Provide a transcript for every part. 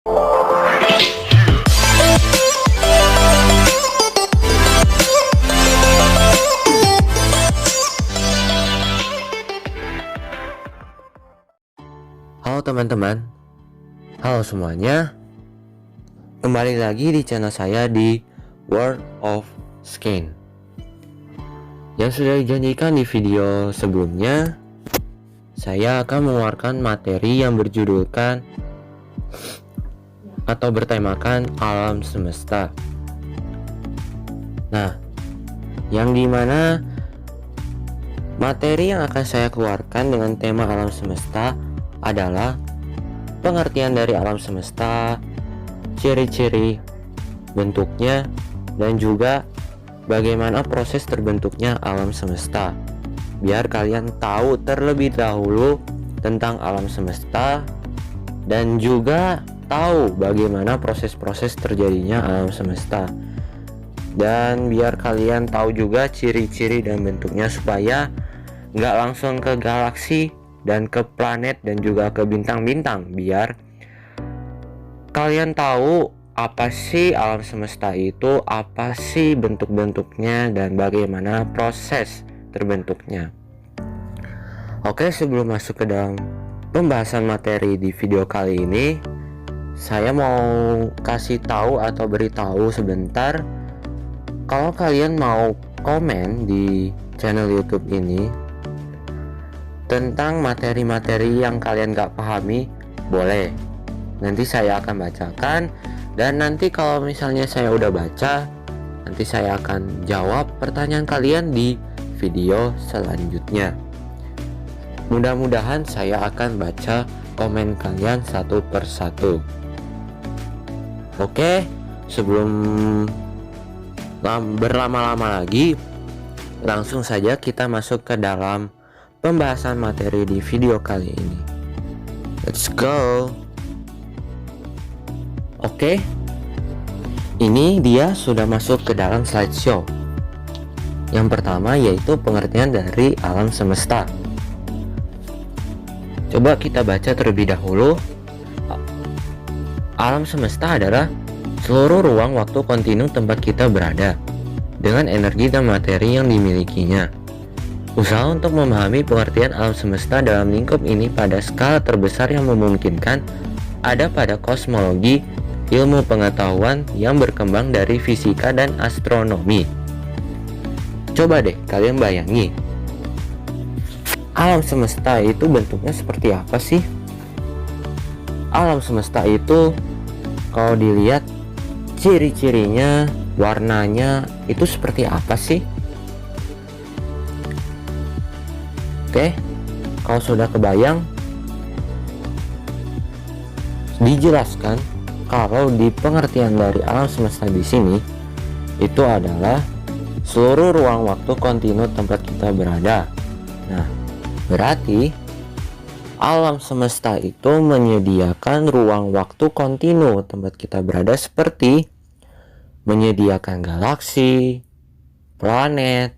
Halo teman-teman, halo semuanya. Kembali lagi di channel saya di World of Skein. Yang sudah dijanjikan di video sebelumnya, saya akan mengeluarkan materi yang berjudulkan atau bertemakan alam semesta. Nah, yang dimana materi yang akan saya keluarkan dengan tema alam semesta adalah pengertian dari alam semesta, ciri-ciri bentuknya, dan juga bagaimana proses terbentuknya alam semesta. Biar kalian tahu terlebih dahulu tentang alam semesta dan juga tahu bagaimana proses-proses terjadinya alam semesta. Dan biar kalian tahu juga ciri-ciri dan bentuknya supaya nggak langsung ke galaksi dan ke planet dan juga ke bintang-bintang, biar kalian tahu apa sih alam semesta itu, apa sih bentuk-bentuknya, dan bagaimana proses terbentuknya. Oke, sebelum masuk ke dalam pembahasan materi di video kali ini, saya mau kasih tahu atau beritahu sebentar. Kalau kalian mau komen di channel YouTube ini tentang materi-materi yang kalian gak pahami, boleh. Nanti saya akan bacakan, dan nanti kalau misalnya saya udah baca, nanti saya akan jawab pertanyaan kalian di video selanjutnya. Mudah-mudahan saya akan baca komen kalian satu persatu. Oke, sebelum berlama-lama lagi, langsung saja kita masuk ke dalam pembahasan materi di video kali ini. Let's go. Oke, ini dia sudah masuk ke dalam slideshow. Yang pertama yaitu pengertian dari alam semesta. Coba kita baca terlebih dahulu. Alam semesta adalah seluruh ruang waktu kontinu tempat kita berada, dengan energi dan materi yang dimilikinya. Usaha untuk memahami pengertian alam semesta dalam lingkup ini pada skala terbesar yang memungkinkan ada pada kosmologi, ilmu pengetahuan yang berkembang dari fisika dan astronomi. Coba deh kalian bayangi, alam semesta itu bentuknya seperti apa sih? Alam semesta itu kalau dilihat ciri-cirinya, warnanya itu seperti apa sih? Oke, kalau sudah kebayang, dijelaskan kalau di pengertian dari alam semesta di sini itu adalah seluruh ruang waktu kontinu tempat kita berada. Nah, berarti alam semesta itu menyediakan ruang waktu kontinu tempat kita berada, seperti menyediakan galaksi, planet,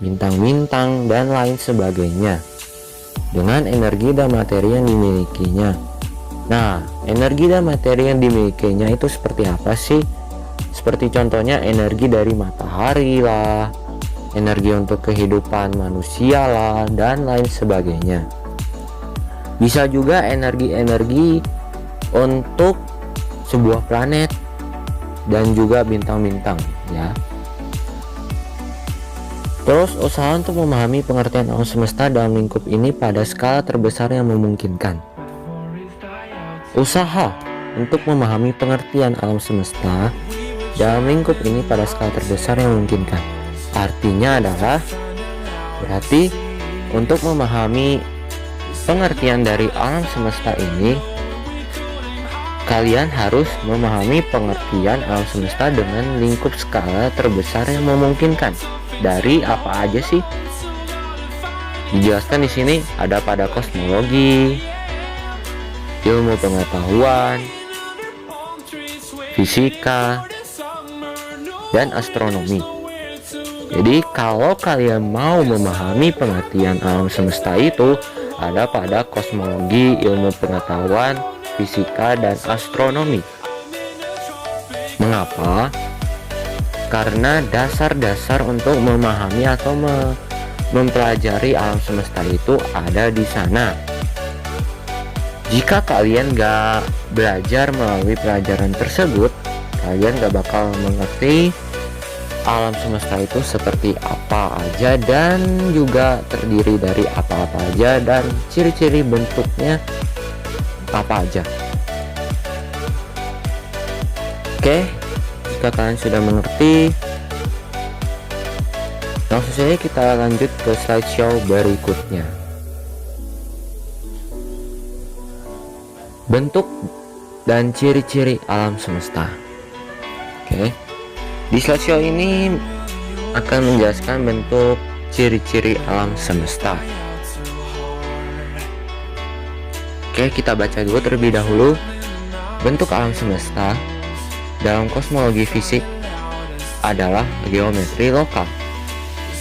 bintang-bintang, dan lain sebagainya dengan energi dan materi yang dimilikinya. Nah, energi dan materi yang dimilikinya itu seperti apa sih? Seperti contohnya energi dari matahari lah, energi untuk kehidupan manusia lah, dan lain sebagainya. Bisa juga energi-energi untuk sebuah planet dan juga bintang-bintang ya. Terus, usaha untuk memahami pengertian alam semesta dalam lingkup ini pada skala terbesar yang memungkinkan. Usaha untuk memahami pengertian alam semesta dalam lingkup ini pada skala terbesar yang memungkinkan. Artinya adalah, berarti untuk memahami pengertian dari alam semesta ini, kalian harus memahami pengertian alam semesta dengan lingkup skala terbesar yang memungkinkan. Dari apa aja sih? Dijelaskan di sini ada pada kosmologi, ilmu pengetahuan, fisika, dan astronomi. Jadi kalau kalian mau memahami pengertian alam semesta itu ada pada kosmologi, ilmu pengetahuan, fisika dan astronomi. Mengapa? Karena dasar-dasar untuk memahami atau mempelajari alam semesta itu ada di sana. Jika kalian gak belajar melalui pelajaran tersebut, kalian gak bakal mengerti alam semesta itu seperti apa aja dan juga terdiri dari apa-apa aja dan ciri-ciri bentuknya apa aja. Oke, jika kalian sudah mengerti, langsung saja kita lanjut ke slideshow berikutnya. Bentuk dan ciri-ciri alam semesta. Oke, di slideshow ini akan menjelaskan bentuk ciri-ciri alam semesta. Oke, kita baca dulu terlebih dahulu. Bentuk alam semesta dalam kosmologi fisik adalah geometri lokal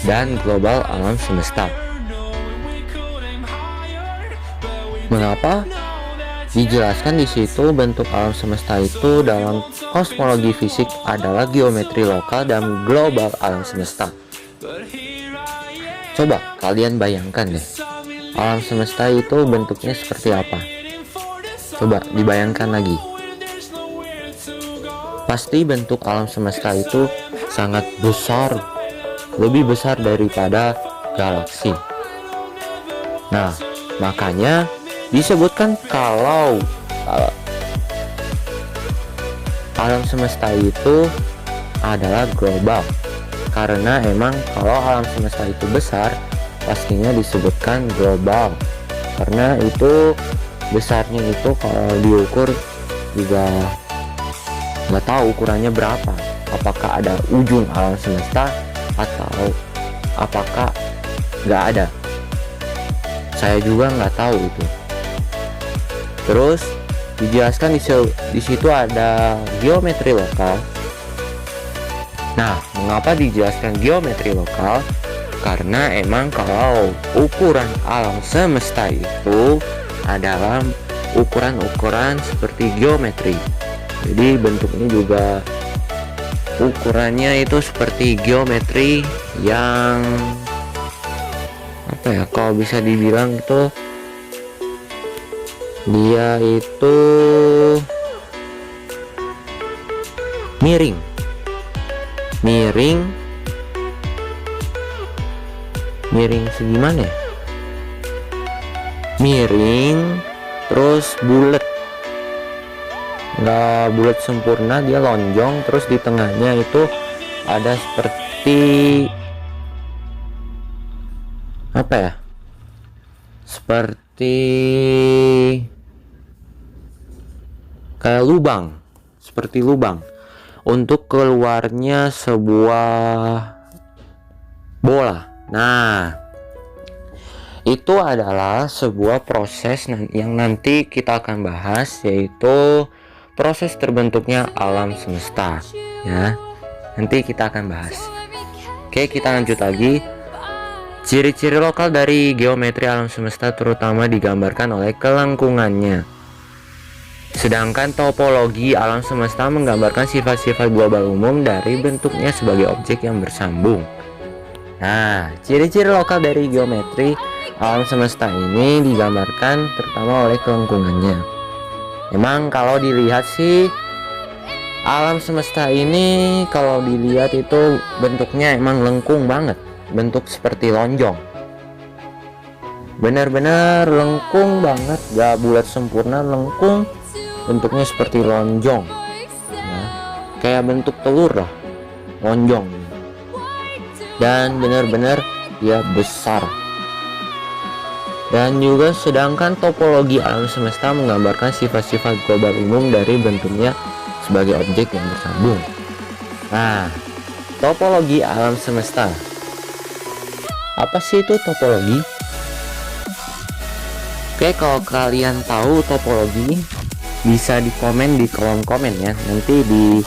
dan global alam semesta. Mengapa? Dijelaskan di situ bentuk alam semesta itu dalam kosmologi fisik adalah geometri lokal dan global alam semesta. Coba kalian bayangkan deh, alam semesta itu bentuknya seperti apa? Coba dibayangkan lagi. Pasti bentuk alam semesta itu sangat besar, lebih besar daripada galaksi. Nah, makanya disebutkan kalau alam semesta itu adalah global, karena emang kalau alam semesta itu besar pastinya disebutkan global, karena itu besarnya itu kalau diukur juga nggak tahu ukurannya berapa, apakah ada ujung alam semesta atau apakah nggak ada, saya juga nggak tahu itu. Terus dijelaskan di situ ada geometri lokal. Nah, mengapa dijelaskan geometri lokal? Karena emang kalau ukuran alam semesta itu adalah ukuran-ukuran seperti geometri. Jadi bentuknya juga ukurannya itu seperti geometri yang apa ya? Kalau bisa dibilang itu dia itu miring segimana ya, miring terus bulat, nggak bulat sempurna, dia lonjong, terus di tengahnya itu ada seperti apa ya, seperti kayak lubang, seperti lubang untuk keluarnya sebuah bola. Nah, itu adalah sebuah proses yang nanti kita akan bahas, yaitu proses terbentuknya alam semesta ya. Nanti kita akan bahas. Oke, kita lanjut lagi. Ciri-ciri lokal dari geometri alam semesta terutama digambarkan oleh kelengkungannya. Sedangkan topologi alam semesta menggambarkan sifat-sifat global umum dari bentuknya sebagai objek yang bersambung. Nah, ciri-ciri lokal dari geometri alam semesta ini digambarkan terutama oleh kelengkungannya. Memang kalau dilihat sih, alam semesta ini kalau dilihat itu bentuknya emang lengkung banget, bentuk seperti lonjong, benar-benar lengkung banget, gak bulat sempurna, lengkung, bentuknya seperti lonjong ya, kayak bentuk telur lah, lonjong, dan benar-benar dia besar. Dan juga sedangkan topologi alam semesta menggambarkan sifat-sifat global umum dari bentuknya sebagai objek yang bersambung. Nah, topologi alam semesta, apa sih itu topologi? Oke, kalau kalian tahu topologi bisa di komen di kolom komen ya. Nanti di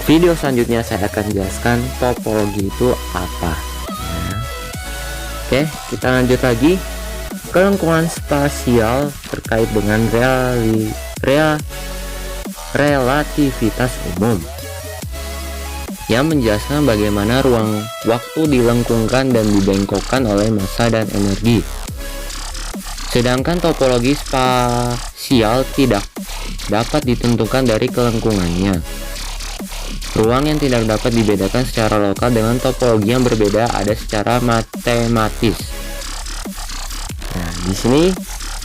video selanjutnya saya akan jelaskan topologi itu apa ya. Oke, kita lanjut lagi. kelengkungan spasial terkait dengan relativitas umum yang menjelaskan bagaimana ruang waktu dilengkungkan dan dibengkokkan oleh massa dan energi. Sedangkan topologi spasial tidak dapat ditentukan dari kelengkungannya. Ruang yang tidak dapat dibedakan secara lokal dengan topologi yang berbeda ada secara matematis. Nah, di sini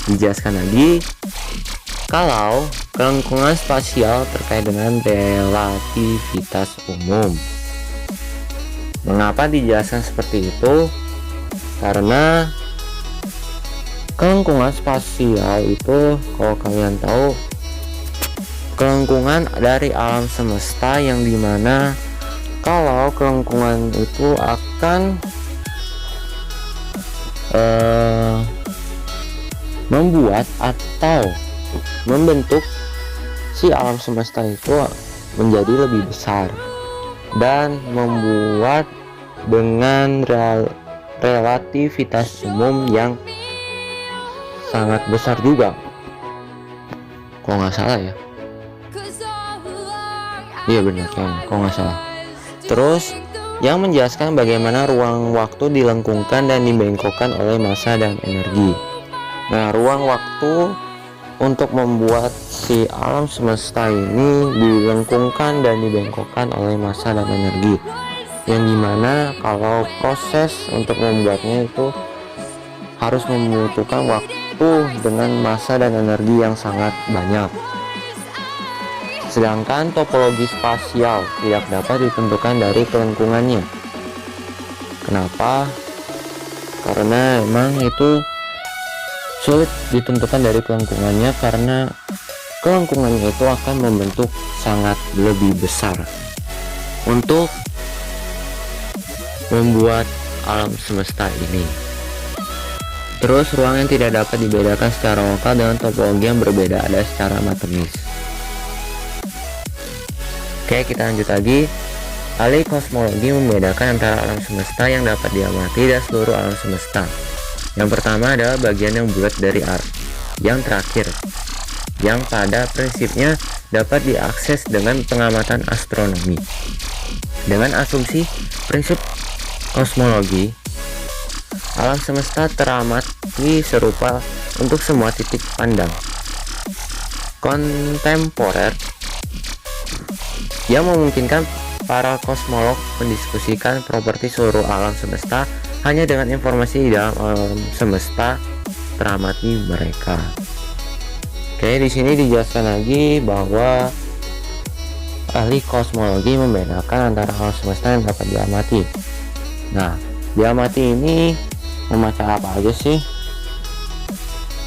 dijelaskan lagi kalau kelengkungan spasial terkait dengan relativitas umum. Mengapa dijelaskan seperti itu? Karena kelengkungan spasial itu, kalau kalian tahu, kelengkungan dari alam semesta yang dimana kalau kelengkungan itu akan membuat atau membentuk si alam semesta itu menjadi lebih besar dan membuat dengan relativitas umum yang sangat besar juga, kalau nggak salah ya. Iya benar kayaknya, kalau nggak salah. Terus yang menjelaskan bagaimana ruang waktu dilengkungkan dan dibengkokkan oleh massa dan energi. Nah, ruang waktu untuk membuat si alam semesta ini dilengkungkan dan dibengkokkan oleh massa dan energi, yang dimana kalau proses untuk membuatnya itu harus membutuhkan waktu dengan massa dan energi yang sangat banyak. Sedangkan topologi spasial tidak dapat ditentukan dari kelengkungannya. Kenapa? Karena emang itu sulit ditentukan dari kelengkungannya, karena kelengkungannya itu akan membentuk sangat lebih besar untuk membuat alam semesta ini. Terus ruang yang tidak dapat dibedakan secara lokal dengan topologi yang berbeda ada secara matematis. Oke, kita lanjut lagi. Ahli kosmologi membedakan antara alam semesta yang dapat diamati dan seluruh alam semesta. Yang pertama adalah bagian yang bulat dari yang terakhir, yang pada prinsipnya dapat diakses dengan pengamatan astronomi. Dengan asumsi prinsip kosmologi, alam semesta teramati serupa untuk semua titik pandang kontemporer, yang memungkinkan para kosmolog mendiskusikan properti seluruh alam semesta hanya dengan informasi di dalam alam semesta teramati mereka. Oke, di sini dijelaskan lagi bahwa ahli kosmologi membedakan antara alam semesta yang dapat diamati. Nah, diamati ini membaca apa aja sih?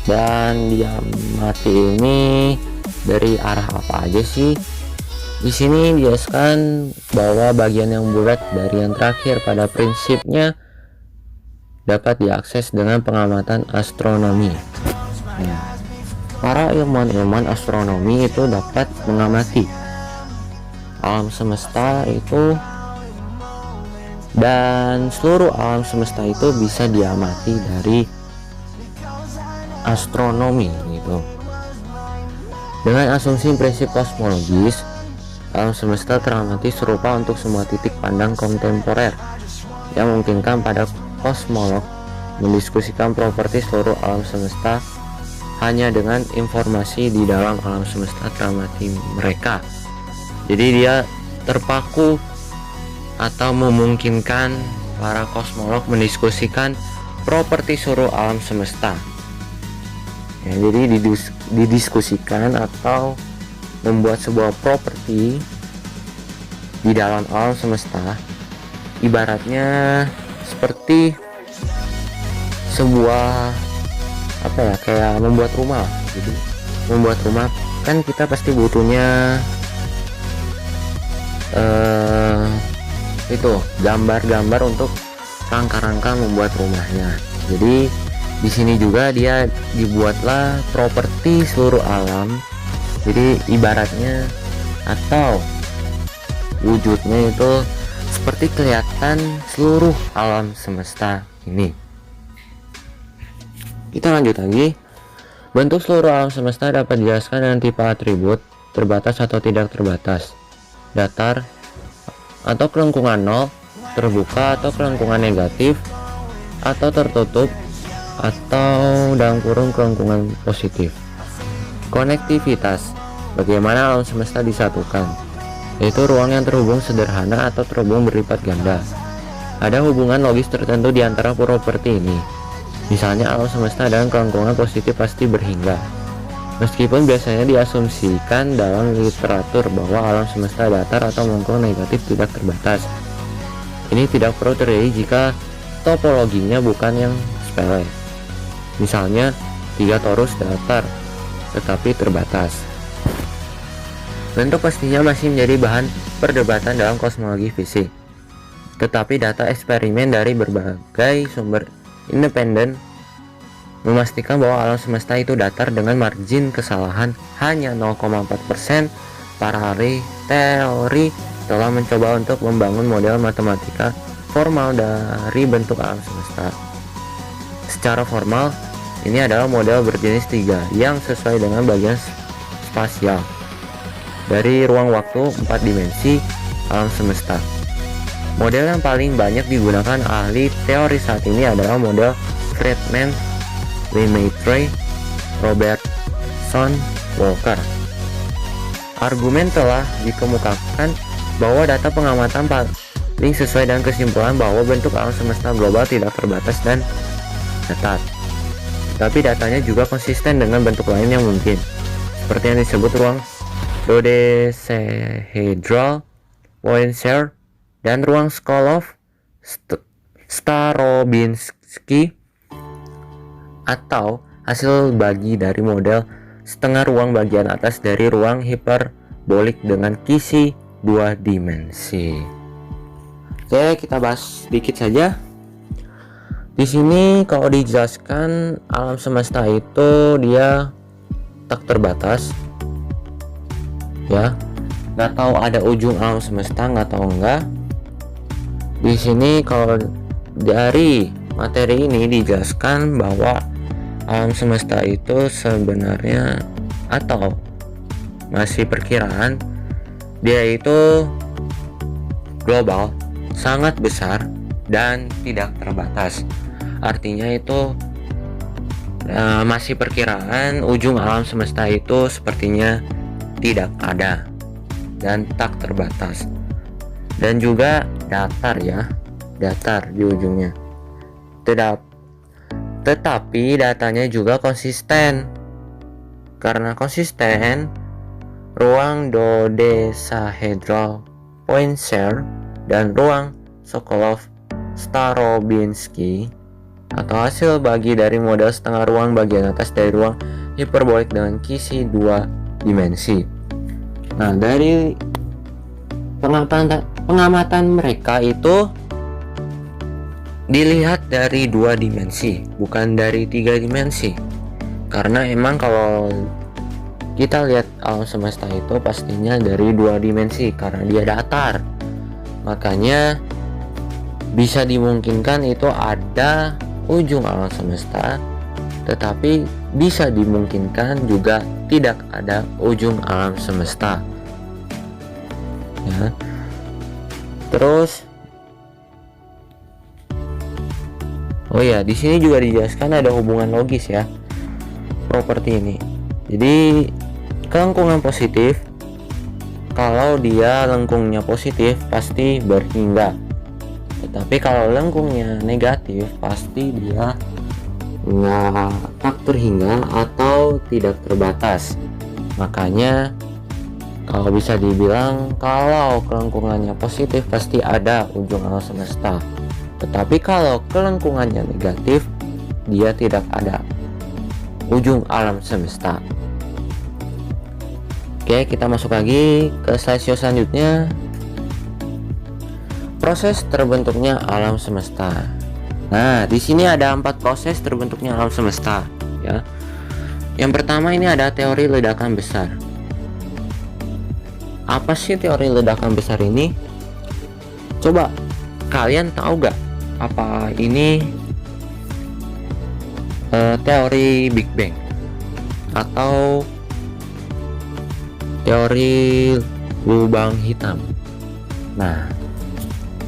Dan diamati ini dari arah apa aja sih? Di sini dijelaskan bahwa bagian yang bulat dari yang terakhir pada prinsipnya dapat diakses dengan pengamatan astronomi. Para ilmuwan astronomi itu dapat mengamati alam semesta itu, dan seluruh alam semesta itu bisa diamati dari astronomi gitu. Dengan asumsi prinsip kosmologis, alam semesta teramati serupa untuk semua titik pandang kontemporer, yang memungkinkan pada kosmolog mendiskusikan properti seluruh alam semesta hanya dengan informasi di dalam alam semesta teramati mereka. Jadi dia terpaku atau memungkinkan para kosmolog mendiskusikan properti seluruh alam semesta. Ya, jadi didiskusikan atau membuat sebuah properti di dalam alam semesta ibaratnya seperti sebuah kayak membuat rumah. Jadi membuat rumah kan kita pasti butuhnya itu gambar-gambar untuk rangka-rangka membuat rumahnya. Jadi di sini juga dia dibuatlah properti seluruh alam. Jadi ibaratnya atau wujudnya itu seperti kelihatan seluruh alam semesta ini. Kita lanjut lagi. Bentuk seluruh alam semesta dapat dijelaskan dengan tipe atribut, terbatas atau tidak terbatas, datar atau kelengkungan nol, terbuka atau kelengkungan negatif, atau tertutup atau dalam kurung kelengkungan positif. Konektivitas, bagaimana alam semesta disatukan, yaitu ruang yang terhubung sederhana atau terhubung berlipat ganda. Ada hubungan logis tertentu di antara properti ini. Misalnya alam semesta dengan kelengkungan positif pasti berhingga. Meskipun biasanya diasumsikan dalam literatur bahwa alam semesta datar atau kelengkungan negatif tidak terbatas. Ini tidak perlu terjadi jika topologinya bukan yang sepele. Misalnya 3 torus datar tetapi terbatas. Bentuk pastinya masih menjadi bahan perdebatan dalam kosmologi fisik. Tetapi data eksperimen dari berbagai sumber independen memastikan bahwa alam semesta itu datar dengan margin kesalahan hanya 0,4%. Para ahli teori telah mencoba untuk membangun model matematika formal dari bentuk alam semesta. Secara formal, ini adalah model berjenis 3 yang sesuai dengan bagian spasial dari ruang waktu 4 dimensi alam semesta. Model yang paling banyak digunakan ahli teori saat ini adalah model Friedman, Lemaitre, Robertson, Walker. Argumen telah dikemukakan bahwa data pengamatan paling sesuai dengan kesimpulan bahwa bentuk alam semesta global tidak terbatas dan datar. Tapi datanya juga konsisten dengan bentuk lain yang mungkin, seperti yang disebut ruang dodecahedral, Poincare, dan ruang Sokolov Starobinsky, atau hasil bagi dari model setengah ruang bagian atas dari ruang hiperbolik dengan kisi 2 dimensi. Oke, kita bahas sedikit saja. Di sini kalau dijelaskan alam semesta itu dia tak terbatas. Ya, nggak tahu ada ujung alam semesta, nggak tahu enggak. Di sini kalau dari materi ini dijelaskan bahwa alam semesta itu sebenarnya atau masih perkiraan dia itu global, sangat besar dan tidak terbatas. Artinya itu masih perkiraan ujung alam semesta itu sepertinya tidak ada dan tak terbatas, dan juga datar ya, datar di ujungnya. Tetapi datanya juga konsisten. Karena konsisten, ruang dodecahedral Poincare dan ruang Sokolov Starobinsky atau hasil bagi dari model setengah ruang bagian atas dari ruang hiperbolik dengan kisi 2 dimensi. Nah, dari pengamatan mereka itu dilihat dari 2 dimensi, bukan dari 3 dimensi. Karena emang kalau kita lihat alam semesta itu pastinya dari 2 dimensi karena dia datar. Makanya bisa dimungkinkan itu ada ujung alam semesta, tetapi bisa dimungkinkan juga tidak ada ujung alam semesta. Ya. Terus, oh ya, di sini juga dijelaskan ada hubungan logis ya properti ini. Jadi kelengkungan positif, kalau dia lengkungnya positif pasti berhingga. Tetapi kalau lengkungnya negatif pasti dia tak terhingga atau tidak terbatas. Makanya kalau bisa dibilang kalau kelengkungannya positif pasti ada ujung alam semesta. Tetapi kalau kelengkungannya negatif, dia tidak ada ujung alam semesta. Oke, kita masuk lagi ke slide selanjutnya. Proses terbentuknya alam semesta. Nah, di sini ada 4 proses terbentuknya alam semesta, ya. Yang pertama ini ada teori ledakan besar. Apa sih teori ledakan besar ini? Coba kalian tahu gak apa ini teori Big Bang atau teori lubang hitam. Nah,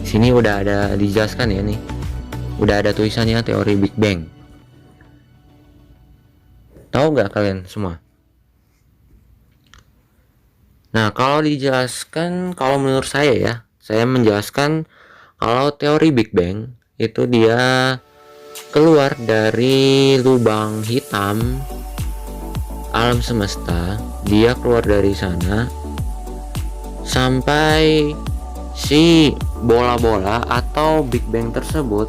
sini udah ada dijelaskan ya nih. Udah ada tulisannya teori Big Bang. Tahu nggak kalian semua? Nah, kalau dijelaskan, kalau menurut saya menjelaskan kalau teori Big Bang itu dia keluar dari lubang hitam alam semesta. Dia keluar dari sana sampai si bola-bola atau Big Bang tersebut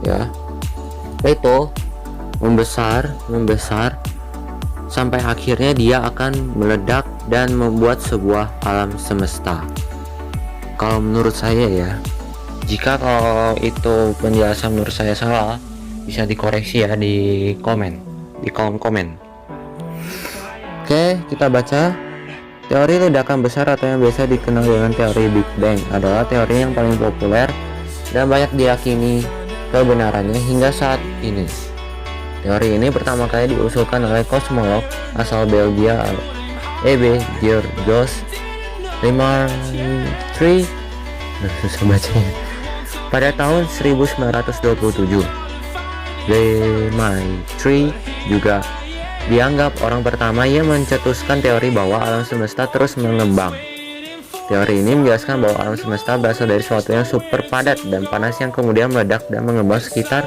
ya itu membesar sampai akhirnya dia akan meledak dan membuat sebuah alam semesta. Kalau menurut saya ya, jika kalau itu penjelasan menurut saya salah, bisa dikoreksi ya di kolom komen. Oke, kita baca. Teori ledakan besar atau yang biasa dikenal dengan teori Big Bang adalah teori yang paling populer dan banyak diyakini kebenarannya hingga saat ini. Teori ini pertama kali diusulkan oleh kosmolog asal Belgia E.B. Georges Lemaitre susah bacanya pada tahun 1927. Lemaitre juga dianggap orang pertama yang mencetuskan teori bahwa alam semesta terus mengembang. Teori ini menjelaskan bahwa alam semesta berasal dari sesuatu yang super padat dan panas yang kemudian meledak dan mengembang sekitar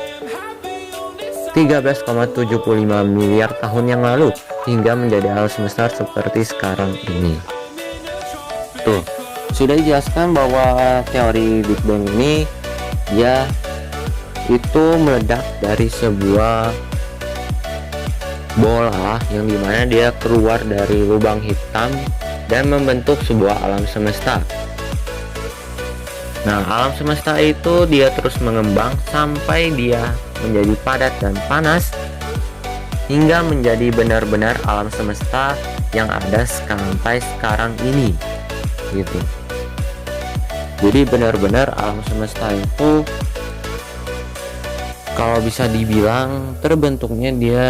13,75 miliar tahun yang lalu hingga menjadi alam semesta seperti sekarang ini. Tuh, sudah dijelaskan bahwa teori Big Bang ini ya itu meledak dari sebuah bola yang dimana dia keluar dari lubang hitam dan membentuk sebuah alam semesta. Nah, alam semesta itu dia terus mengembang sampai dia menjadi padat dan panas hingga menjadi benar-benar alam semesta yang ada sampai sekarang ini gitu. Jadi benar-benar alam semesta itu kalau bisa dibilang terbentuknya dia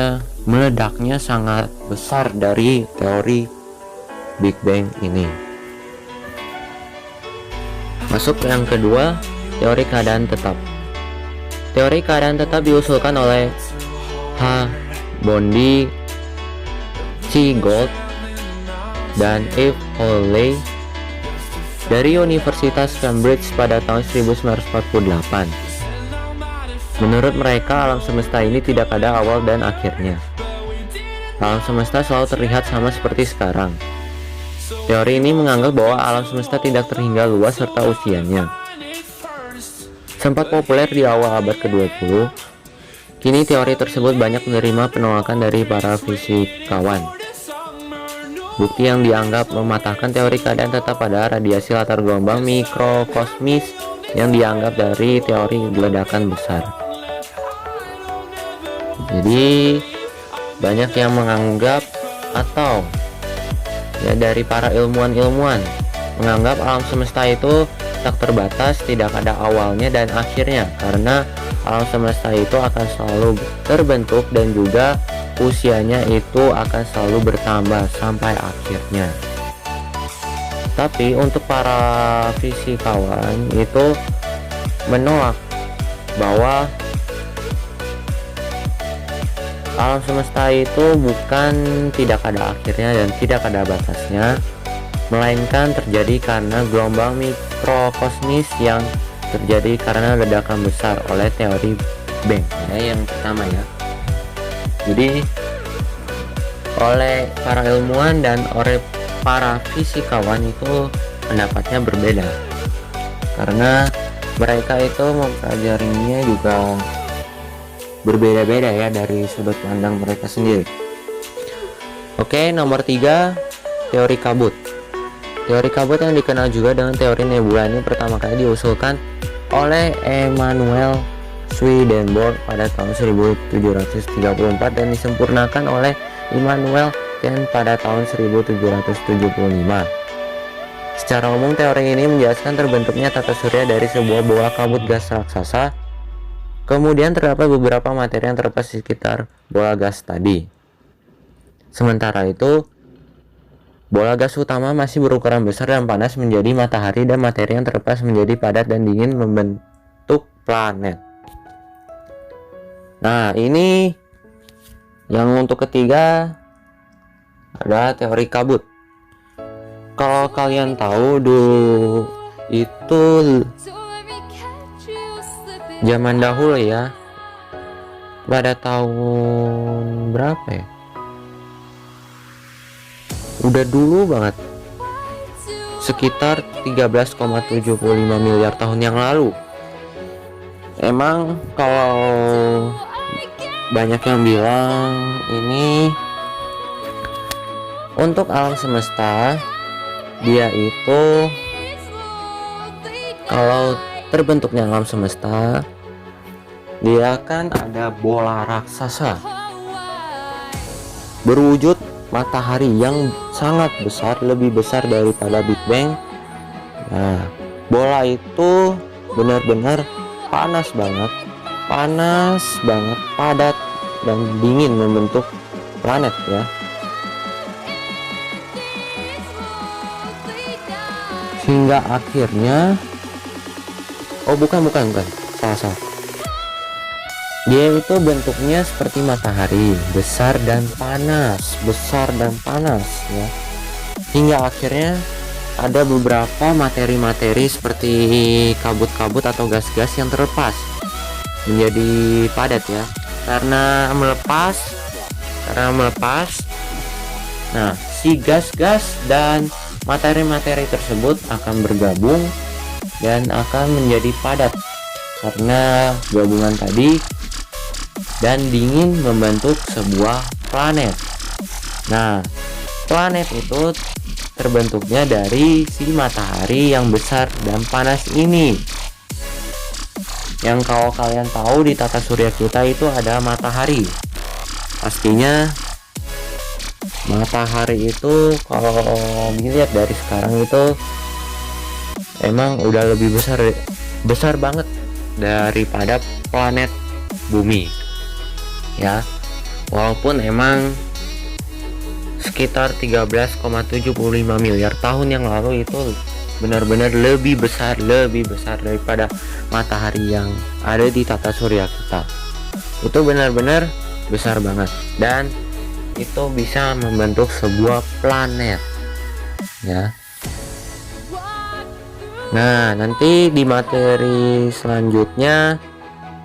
meledaknya sangat besar dari teori Big Bang ini. Masuk yang kedua, teori keadaan tetap. Teori keadaan tetap diusulkan oleh H. Bondi, C. Gold, dan F. Hawley dari Universitas Cambridge pada tahun 1948. Menurut mereka, alam semesta ini tidak ada awal dan akhirnya. Alam semesta selalu terlihat sama seperti sekarang. Teori ini menganggap bahwa alam semesta tidak terhingga luas serta usianya. Sempat populer di awal abad ke-20, kini teori tersebut banyak menerima penolakan dari para fisikawan. Bukti yang dianggap mematahkan teori keadaan tetap pada radiasi latar gelombang mikrokosmis yang dianggap dari teori ledakan besar. Jadi banyak yang menganggap atau ya dari para ilmuwan menganggap alam semesta itu tak terbatas, tidak ada awalnya dan akhirnya, karena alam semesta itu akan selalu terbentuk dan juga usianya itu akan selalu bertambah sampai akhirnya. Tapi untuk para fisikawan itu menolak bahwa alam semesta itu bukan tidak ada akhirnya dan tidak ada batasnya, melainkan terjadi karena gelombang mikrokosmis yang terjadi karena ledakan besar oleh teori Bang ya, yang pertama ya. Jadi oleh para ilmuwan dan oleh para fisikawan itu pendapatnya berbeda, karena mereka itu mempelajarinya juga berbeda-beda ya dari sudut pandang mereka sendiri. Oke, nomor 3, teori kabut. Teori kabut yang dikenal juga dengan teori nebula ini pertama kali diusulkan oleh Emanuel Swedenborg pada tahun 1734 dan disempurnakan oleh Immanuel Kant pada tahun 1775. Secara umum teori ini menjelaskan terbentuknya tata surya dari sebuah bola kabut gas raksasa. Kemudian terdapat beberapa materi yang terlepas di sekitar bola gas tadi. Sementara itu, bola gas utama masih berukuran besar dan panas menjadi matahari, dan materi yang terlepas menjadi padat dan dingin membentuk planet. Nah, ini yang untuk ketiga adalah teori kabut. Kalau kalian tahu dulu itu zaman dahulu ya, pada tahun berapa ya? Udah dulu banget, sekitar 13,75 miliar tahun yang lalu. Emang kalau banyak yang bilang ini untuk alam semesta, dia itu kalau terbentuknya alam semesta, dia kan ada bola raksasa berwujud matahari yang sangat besar, lebih besar daripada Big Bang. Nah, bola itu benar-benar panas banget, padat dan dingin membentuk planet ya. Hingga akhirnya bukan, salah. Dia itu bentuknya seperti matahari, besar dan panas ya. Hingga akhirnya ada beberapa materi-materi seperti kabut-kabut atau gas-gas yang terlepas menjadi padat ya. Karena melepas. Nah, si gas-gas dan materi-materi tersebut akan bergabung dan akan menjadi padat karena gabungan tadi, dan dingin membentuk sebuah planet. Nah, planet itu terbentuknya dari si matahari yang besar dan panas ini. Yang kalau kalian tahu di tata surya kita itu ada matahari. Pastinya matahari itu kalau dilihat dari sekarang itu emang udah lebih besar banget daripada planet bumi ya. Walaupun emang sekitar 13,75 miliar tahun yang lalu itu benar-benar lebih besar daripada matahari yang ada di tata surya kita. Itu benar-benar besar banget, dan itu bisa membentuk sebuah planet ya. Nah, nanti di materi selanjutnya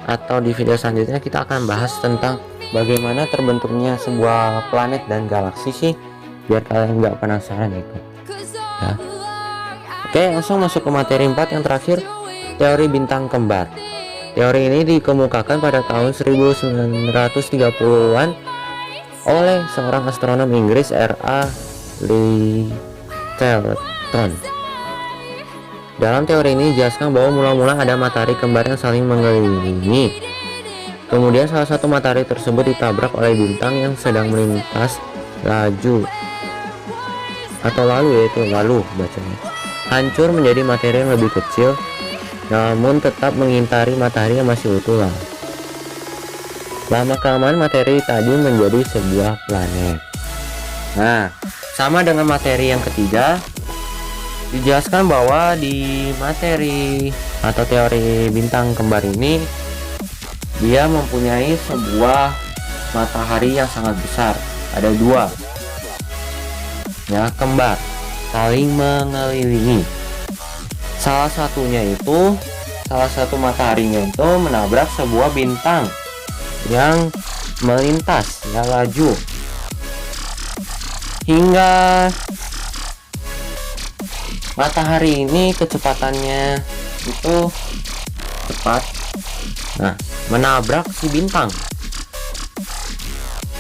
atau di video selanjutnya kita akan bahas tentang bagaimana terbentuknya sebuah planet dan galaksi sih, biar kalian nggak penasaran itu ya. Oke, langsung masuk ke materi 4 yang terakhir, teori bintang kembar. Teori ini dikemukakan pada tahun 1930-an oleh seorang astronom Inggris, R.A. Lyttelton. Dalam teori ini dijelaskan bahwa mula-mula ada matahari kembar yang saling mengelilingi. Kemudian salah satu matahari tersebut ditabrak oleh bintang yang sedang melintas lalu bacanya. Hancur menjadi materi yang lebih kecil, namun tetap mengintari matahari yang masih utuh. Lama-kelamaan materi tadi menjadi sebuah planet. Nah, sama dengan materi yang ketiga, dijelaskan bahwa di materi atau teori bintang kembar ini dia mempunyai sebuah matahari yang sangat besar. Ada dua ya, kembar saling mengelilingi. Salah satu mataharinya itu menabrak sebuah bintang yang melintas ya, laju hingga matahari ini kecepatannya itu cepat, nah menabrak si bintang.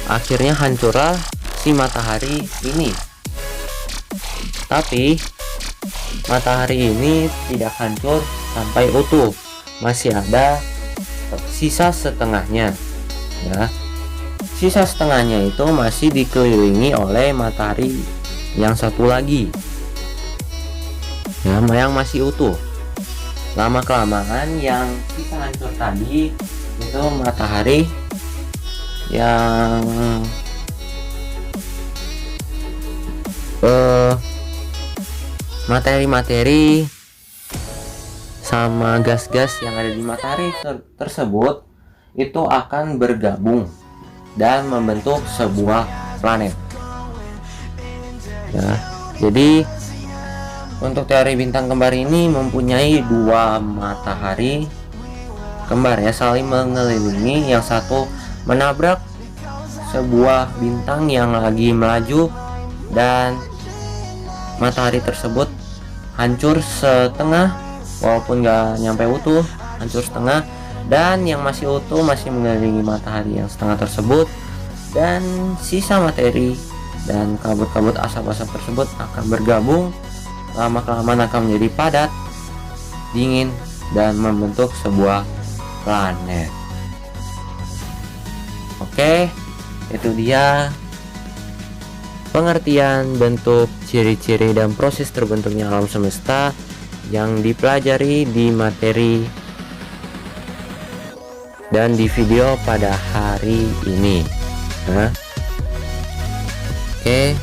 Akhirnya hancurlah si matahari ini. Tapi matahari ini tidak hancur sampai utuh, masih ada sisa setengahnya ya. Sisa setengahnya itu masih dikelilingi oleh matahari yang satu lagi ya, yang masih utuh. Lama kelamaan yang sisa hancur tadi itu matahari yang materi-materi sama gas-gas yang ada di matahari tersebut itu akan bergabung dan membentuk sebuah planet. Ya, jadi untuk teori bintang kembar ini mempunyai dua matahari kembar ya, saling mengelilingi. Yang satu menabrak sebuah bintang yang lagi melaju dan matahari tersebut hancur setengah, walaupun gak nyampe utuh, hancur setengah. Dan yang masih utuh masih mengelilingi matahari yang setengah tersebut, dan sisa materi dan kabut-kabut asap-asap tersebut akan bergabung, lama-kelamaan akan menjadi padat, dingin, dan membentuk sebuah planet. Oke, itu dia pengertian bentuk, ciri-ciri, dan proses terbentuknya alam semesta yang dipelajari di materi dan di video pada hari ini. Oke,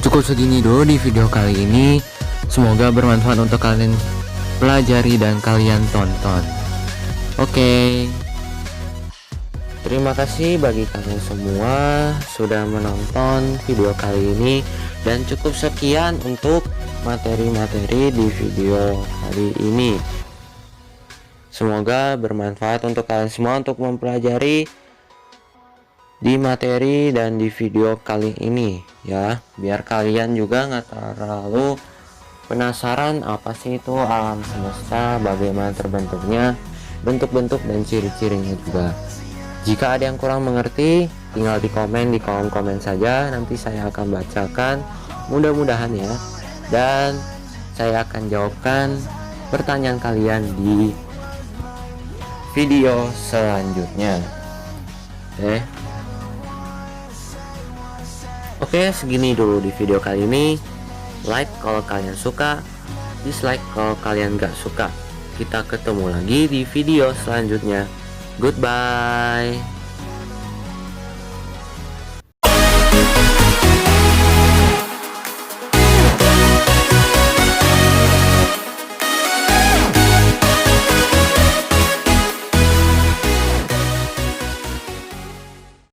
cukup segini dulu di video kali ini. Semoga bermanfaat untuk kalian pelajari dan kalian tonton. Oke, terima kasih bagi kalian semua sudah menonton video kali ini, dan cukup sekian untuk materi-materi di video hari ini. Semoga bermanfaat untuk kalian semua untuk mempelajari di materi dan di video kali ini ya, biar kalian juga nggak terlalu penasaran apa sih itu alam semesta, bagaimana terbentuknya, bentuk-bentuk dan ciri-cirinya juga. Jika ada yang kurang mengerti, tinggal di kolom komen saja, nanti saya akan bacakan mudah-mudahan ya, dan saya akan jawabkan pertanyaan kalian di video selanjutnya. Oke, segini dulu di video kali ini. Like kalau kalian suka, dislike kalau kalian gak suka. Kita ketemu lagi di video selanjutnya. Goodbye.